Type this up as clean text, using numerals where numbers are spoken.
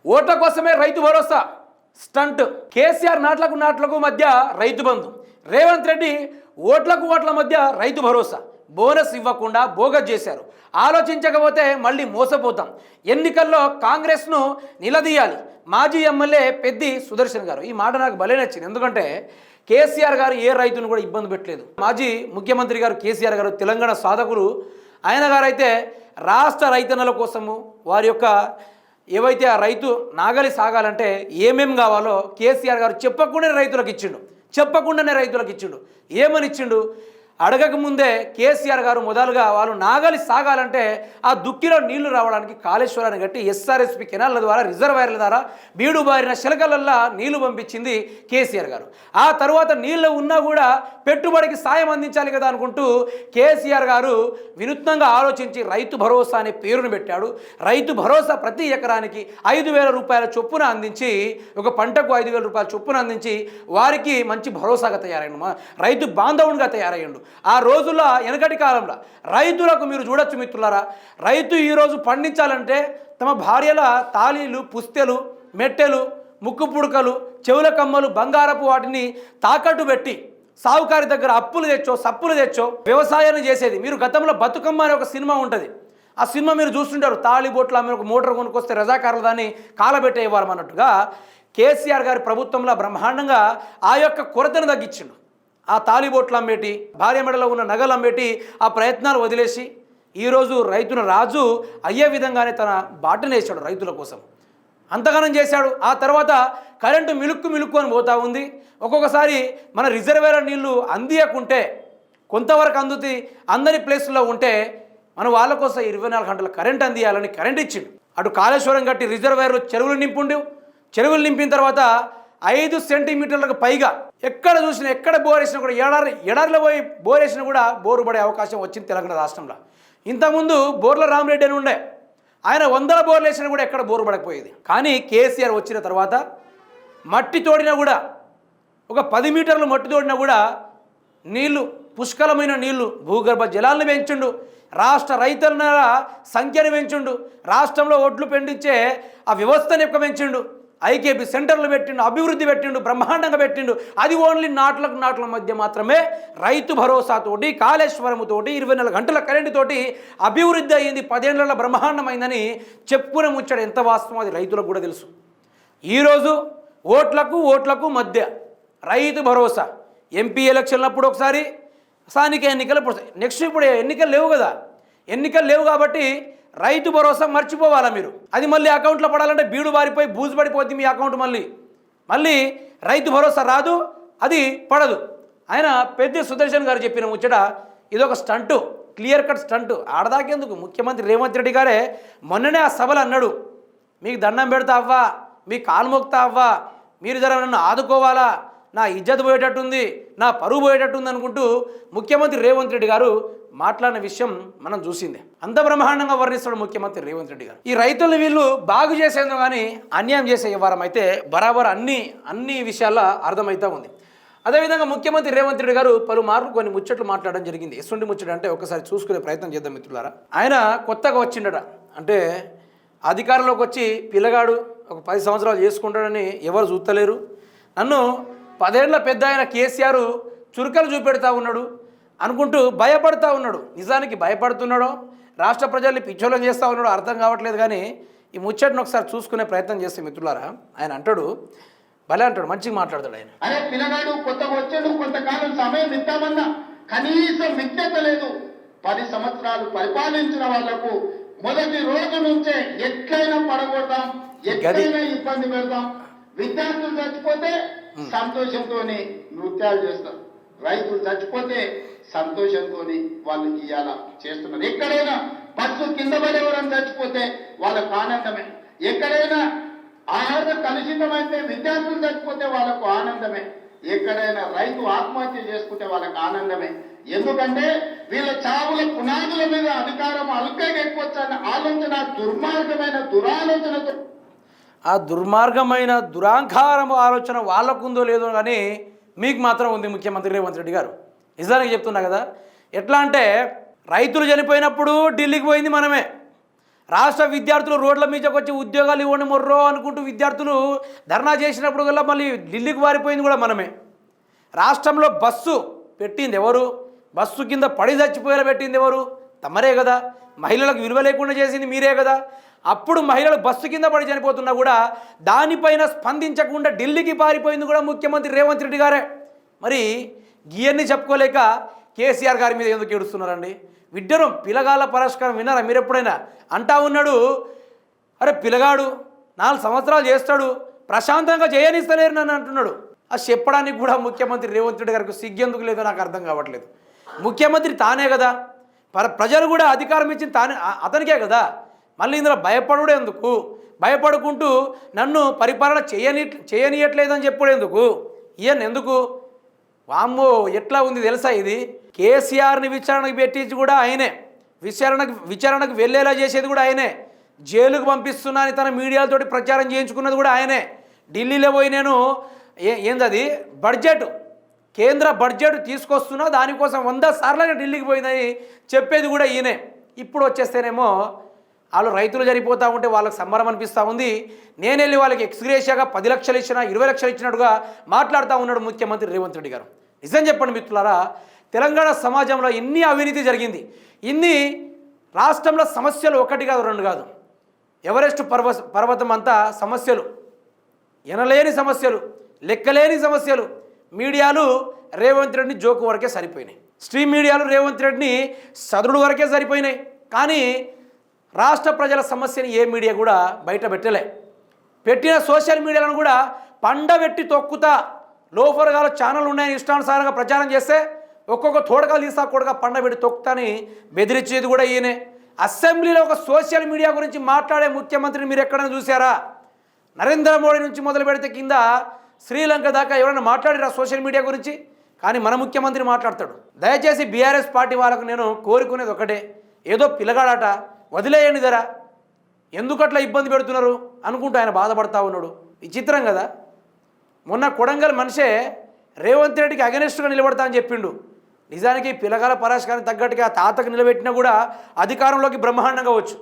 ఓట్ల కోసమే రైతు భరోసా స్టంట్. కేసీఆర్ నాట్లకు మధ్య రైతు బంధు. రేవంత్ రెడ్డి ఓట్ల మధ్య రైతు భరోసా. బోనస్ ఇవ్వకుండా బోగస్ చేశారు. ఆలోచించకపోతే మళ్ళీ మోసపోతాం. ఎన్నికల్లో కాంగ్రెస్ను నిలదీయాలి. మాజీ ఎమ్మెల్యే పెద్ది సుదర్శన్ గారు. ఈ మాట నాకు భలే నచ్చింది. ఎందుకంటే కేసీఆర్ గారు ఏ రైతును కూడా ఇబ్బంది పెట్టలేదు. మాజీ ముఖ్యమంత్రి గారు కేసీఆర్ గారు తెలంగాణ సాధకులు. ఆయన గారైతే రాష్ట్ర రైతన్నల కోసము వారి యొక్క ఏవైతే ఆ రైతు నాగలి సాగాలంటే ఏమేం కావాలో కేసీఆర్ గారు చెప్పకుండానే రైతులకు ఇచ్చిండు. ఏమని ఇచ్చిండు? అడగకముందే కేసీఆర్ గారు మొదలుగా వాళ్ళు నాగలి సాగాలంటే ఆ దుక్కిలో నీళ్లు రావడానికి కాళేశ్వరాన్ని కట్టి ఎస్ఆర్ఎస్పి కెనాల్ల ద్వారా రిజర్వాయర్ల ద్వారా బీడు బారిన శిలకలల్లా నీళ్లు పంపించింది కేసీఆర్ గారు. ఆ తర్వాత నీళ్లు ఉన్నా కూడా పెట్టుబడికి సాయం అందించాలి కదా అనుకుంటూ కేసీఆర్ గారు వినూత్నంగా ఆలోచించి రైతు భరోసా అనే పేరును పెట్టాడు. రైతు భరోసా ప్రతి ఎకరానికి 5,000 రూపాయల చొప్పున అందించి, ఒక పంటకు 5,000 రూపాయల చొప్పున అందించి వారికి మంచి భరోసాగా తయారయ్యాడు, రైతు బాంధవునిగా తయారయ్యాడు. ఆ రోజుల్లో వెనకటి కాలంలో రైతులకు మీరు చూడొచ్చు మిత్రులారా, రైతు ఈరోజు పండించాలంటే తమ భార్యల తాళీలు, పుస్తెలు, మెట్టెలు, ముక్కు పుడకలు, చెవుల కమ్మలు, బంగారపు వాటిని తాకట్టు పెట్టి సావుకారి దగ్గర అప్పులు తెచ్చో సప్పులు తెచ్చో వ్యవసాయాన్ని చేసేది. మీరు గతంలో బతుకమ్మ అనే ఒక సినిమా ఉంటుంది. ఆ సినిమా మీరు చూస్తుంటారు. తాళిబొట్లు ఆమె ఒక మోటార్ కొనుక్కొస్తే రజాకారులు దాన్ని కాలబెట్టేవారు అన్నట్టుగా కేసీఆర్ గారి ప్రభుత్వంలో బ్రహ్మాండంగా ఆ యొక్క కొరతను తగ్గించిండు. ఆ తాలిబోట్లు అమ్మేటి, భార్య మెడలో ఉన్న నగలు అమ్మేటి ఆ ప్రయత్నాలు వదిలేసి ఈరోజు రైతును రాజు అయ్యే విధంగానే తన బాటనేసాడు రైతుల కోసం. అంతగానం చేశాడు. ఆ తర్వాత కరెంటు మిలుక్కు అని పోతూ ఉంది. ఒక్కొక్కసారి మన రిజర్వేయర్ నీళ్లు అందియకుంటే కొంతవరకు అందని ప్లేస్లో ఉంటే మన వాళ్ళ కోసం 24 గంటల కరెంట్ అందియాలని కరెంట్ ఇచ్చిండు. అటు కాళేశ్వరం కట్టి రిజర్వేయర్లు చెరువులు నింపిన తర్వాత 5 సెంటీమీటర్లకు పైగా ఎక్కడ చూసినా, ఎక్కడ బోరేసినా కూడా ఎడారిలో పోయి బోరేసినా కూడా బోరు పడే అవకాశం వచ్చింది తెలంగాణ రాష్ట్రంలో. ఇంతకుముందు బోర్ల రామరెడ్డి అని ఉండే, ఆయన 100 బోర్లు వేసినా కూడా ఎక్కడ బోరు పడకపోయేది. కానీ కేసీఆర్ వచ్చిన తర్వాత మట్టి తోడినా కూడా, ఒక 10 మీటర్లు మట్టి తోడినా కూడా నీళ్లు, పుష్కలమైన నీళ్లు, భూగర్భ జలాలను పెంచుండు. రాష్ట్ర రైతుల సంఖ్యను పెంచుండు. రాష్ట్రంలో ఒడ్లు పండించే ఆ వ్యవస్థను ఎక్కువ పెంచిండు. ఐకేపీ సెంటర్లు పెట్టిండు, అభివృద్ధి పెట్టిండు, బ్రహ్మాండంగా పెట్టిండు. అది ఓన్లీ నాట్ల మధ్య మాత్రమే రైతు భరోసాతోటి, కాళేశ్వరముతోటి, 24 గంటల కరెంటుతోటి అభివృద్ధి అయ్యింది. 10 ఏళ్లలో బ్రహ్మాండమైందని చెప్పుకునే ముచ్చడు ఎంత వాస్తవం అది రైతులకు కూడా తెలుసు. ఈరోజు ఓట్లకు మధ్య రైతు భరోసా. ఎంపీ ఎలక్షన్లప్పుడు ఒకసారి, స్థానిక ఎన్నికలు నెక్స్ట్ ఇప్పుడు ఎన్నికలు లేవు కాబట్టి రైతు భరోసా మర్చిపోవాలా మీరు. అది మళ్ళీ అకౌంట్లో పడాలంటే బీడు బారిపోయి బూజు పడిపోద్ది మీ అకౌంట్. మళ్ళీ రైతు భరోసా రాదు, అది పడదు. ఆయన పెద్ద సుదర్శన్ గారు చెప్పిన ముచ్చట ఇదొక స్టంటు, క్లియర్ కట్ స్టంటు. ఆడదాకేందుకు ముఖ్యమంత్రి రేవంత్ రెడ్డి గారే మొన్ననే ఆ సభలు అన్నాడు, మీకు దండం పెడతా అవ్వా, మీ కాలు మోక్తా అవ్వా, మీరు జర నన్ను ఆదుకోవాలా, నా ఇజ్జత్ పోయేటట్టుంది, నా పరువు పోయేటట్టుంది అనుకుంటూ ముఖ్యమంత్రి రేవంత్ రెడ్డి గారు మాట్లాడిన విషయం మనం చూసిందే. అంత బ్రహ్మాండంగా వర్ణిస్తాడు ముఖ్యమంత్రి రేవంత్ రెడ్డి గారు. ఈ రైతుల్ని వీళ్ళు బాగు చేసేందుకు కానీ అన్యాయం చేసే వ్యవహారం అయితే బరాబర్ అన్ని విషయాల్లో అర్థమవుతూ ఉంది. అదేవిధంగా ముఖ్యమంత్రి రేవంత్ రెడ్డి గారు పలుమార్లు కొన్ని ముచ్చట్లు మాట్లాడడం జరిగింది. ఎటువంటి ముచ్చట అంటే ఒకసారి చూసుకునే ప్రయత్నం చేద్దాం మిత్రులారా. ఆయన కొత్తగా వచ్చిండట, అంటే అధికారంలోకి వచ్చి పిల్లగాడు ఒక 10 సంవత్సరాలు చేసుకుంటాడని ఎవరు చూస్తలేరు, నన్ను 10 ఏళ్ల పెద్ద ఆయన కేసీఆర్ చురుకలు చూపెడతా ఉన్నాడు అనుకుంటూ భయపడతా ఉన్నాడు. నిజానికి భయపడుతున్నాడో రాష్ట్ర ప్రజల్ని పిచ్చోళం చేస్తూ ఉన్నాడో అర్థం కావట్లేదు. కానీ ఈ ముచ్చటను ఒకసారి చూసుకునే ప్రయత్నం చేస్తే మిత్రులారా, ఆయన అంటాడు, భలే అంటాడు, మంచిగా మాట్లాడతాడు ఆయన. అరే పిల్లగాడు కొత్తగా వచ్చాడు, కొంతకాలం సమయం ఇద్దామన్నా కనీసం విజ్ఞత లేదు. 10 సంవత్సరాలు పరిపాలించిన వాళ్లకు మొదటి రోజు నుంచే ఎట్లయినా పడగొడదాం, ఎట్లయినా ఇబ్బంది పెడదాం. విద్యార్థులు చచ్చిపోతే సంతోషంతో నృత్యాలు చేస్తారు, రైతులు చచ్చిపోతే సంతోషంతో వాళ్ళు ఇవాళ చేస్తున్నారు. ఎక్కడైనా బస్సు కింద పడి ఎవరైనా చచ్చిపోతే వాళ్ళకు ఆనందమే, ఎక్కడైనా ఆహారం కలుషితమైతే విద్యార్థులు చచ్చిపోతే వాళ్ళకు ఆనందమే, ఎక్కడైనా రైతు ఆత్మహత్య చేసుకుంటే వాళ్ళకు ఆనందమే. ఎందుకంటే వీళ్ళ చావుల పునాదుల మీద అధికారం అల్కగా ఎక్కువచ్చన్న ఆలోచన, దుర్మార్గమైన దురాలోచనతో, ఆ దుర్మార్గమైన దురాంకారము ఆలోచన వాళ్ళకుందో లేదో కానీ మీకు మాత్రం ఉంది ముఖ్యమంత్రి రేవంత్ రెడ్డి గారు. నిజానికి చెప్తున్నా కదా, ఎట్లా అంటే రైతులు చనిపోయినప్పుడు ఢిల్లీకి పోయింది మనమే, రాష్ట్ర విద్యార్థులు రోడ్ల మీదకి వచ్చి ఉద్యోగాలు ఇవ్వండి మొర్రో అనుకుంటూ విద్యార్థులు ధర్నా చేసినప్పుడు కల్లా మళ్ళీ ఢిల్లీకి వారిపోయింది కూడా మనమే. రాష్ట్రంలో బస్సు పెట్టింది ఎవరు? బస్సు కింద పడి చచ్చిపోయేలా పెట్టింది ఎవరు? తమరే కదా. మహిళలకు విలువ లేకుండా చేసింది మీరే కదా. అప్పుడు మహిళలు బస్సు కింద పడి చనిపోతున్నా కూడా దానిపైన స్పందించకుండా ఢిల్లీకి పారిపోయింది కూడా ముఖ్యమంత్రి రేవంత్ రెడ్డి గారే. మరి గియన్ని చెప్పుకోలేక కేసీఆర్ గారి మీద ఎందుకు ఏడుస్తున్నారండి? విడ్డరం పిల్లగాళ్ళ పరిష్కారం విన్నారా మీరు ఎప్పుడైనా? అంటా ఉన్నాడు, అరే పిల్లగాడు 4 సంవత్సరాలు చేస్తాడు, ప్రశాంతంగా చేయనిస్తలేరు నన్ను అంటున్నాడు. అది చెప్పడానికి కూడా ముఖ్యమంత్రి రేవంత్ రెడ్డి గారికి సిగ్గెందుకు లేదో నాకు అర్థం కావట్లేదు. ముఖ్యమంత్రి తానే కదా, ప్రజలు కూడా అధికారం ఇచ్చింది తానే, అతనికే కదా. మళ్ళీ ఇందులో భయపడుడు ఎందుకు? భయపడుకుంటూ నన్ను పరిపాలన చేయనీయట్లేదని చెప్పడం ఎందుకు? ఈయన ఎందుకు? వామ్మో ఎట్లా ఉంది తెలుసా ఇది? కేసీఆర్ని విచారణకు పెట్టించి కూడా ఆయనే, విచారణకు వెళ్ళేలా చేసేది కూడా ఆయనే, జైలుకు పంపిస్తున్నా అని తన మీడియాలతోటి ప్రచారం చేయించుకున్నది కూడా ఆయనే. ఢిల్లీలో పోయి నేను ఏందది బడ్జెట్, కేంద్ర బడ్జెట్ తీసుకొస్తున్నా దానికోసం 100 సార్లు ఢిల్లీకి పోయిందని చెప్పేది కూడా ఈయనే. ఇప్పుడు వచ్చేస్తేనేమో వాళ్ళు రైతులు చనిపోతూ ఉంటే వాళ్ళకి సంబరం అనిపిస్తూ ఉంది. నేను వెళ్ళి వాళ్ళకి ఎక్స్గ్రేషియాగా 10 లక్షలు ఇచ్చినా 20 లక్షలు ఇచ్చినట్టుగా మాట్లాడుతూ ఉన్నాడు ముఖ్యమంత్రి రేవంత్ రెడ్డి గారు. నిజం చెప్పండి మిత్రులారా, తెలంగాణ సమాజంలో ఎన్ని అవినీతి జరిగింది, ఇన్ని రాష్ట్రంలో సమస్యలు 1 కాదు 2 కాదు, ఎవరెస్ట్ పర్వతం అంతా సమస్యలు, ఎనలేని సమస్యలు, లెక్కలేని సమస్యలు. మీడియాలు రేవంత్ రెడ్డిని జోకు వరకే సరిపోయినాయి, స్ట్రీమ్ మీడియాలు రేవంత్ రెడ్డిని సదురుడు వరకే సరిపోయినాయి. కానీ రాష్ట్ర ప్రజల సమస్యని ఏ మీడియా కూడా బయట పెట్టలే. పెట్టిన సోషల్ మీడియాలను కూడా పండబెట్టి తొక్కుతా, లోఫర్గాల ఛానల్ ఉన్నాయని ఇష్టానుసారంగా ప్రచారం చేస్తే ఒక్కొక్క తోడకాలు తీసా కూడా పండబెట్టి తొక్కుతాని బెదిరించేది కూడా ఈయనే. అసెంబ్లీలో ఒక సోషల్ మీడియా గురించి మాట్లాడే ముఖ్యమంత్రిని మీరు ఎక్కడైనా చూసారా? నరేంద్ర మోడీ నుంచి మొదలు పెడితే కింద శ్రీలంక దాకా ఎవరైనా మాట్లాడిరా సోషల్ మీడియా గురించి? కానీ మన ముఖ్యమంత్రి మాట్లాడతాడు. దయచేసి బీఆర్ఎస్ పార్టీ వాళ్ళకు నేను కోరుకునేది ఒకటే, ఏదో పిల్లగాడట వదిలేయండి ధర, ఎందుకట్లా ఇబ్బంది పెడుతున్నారు అనుకుంటూ ఆయన బాధపడతా ఉన్నాడు. విచిత్రం కదా. మొన్న కొడంగల్ మనిషే రేవంత్ రెడ్డికి అగెనిస్ట్గా నిలబడతా అని చెప్పిండు. నిజానికి పిల్లగాల పరాశకానికి తగ్గట్టుగా తాతకు నిలబెట్టినా కూడా అధికారంలోకి బ్రహ్మాండంగా వచ్చు.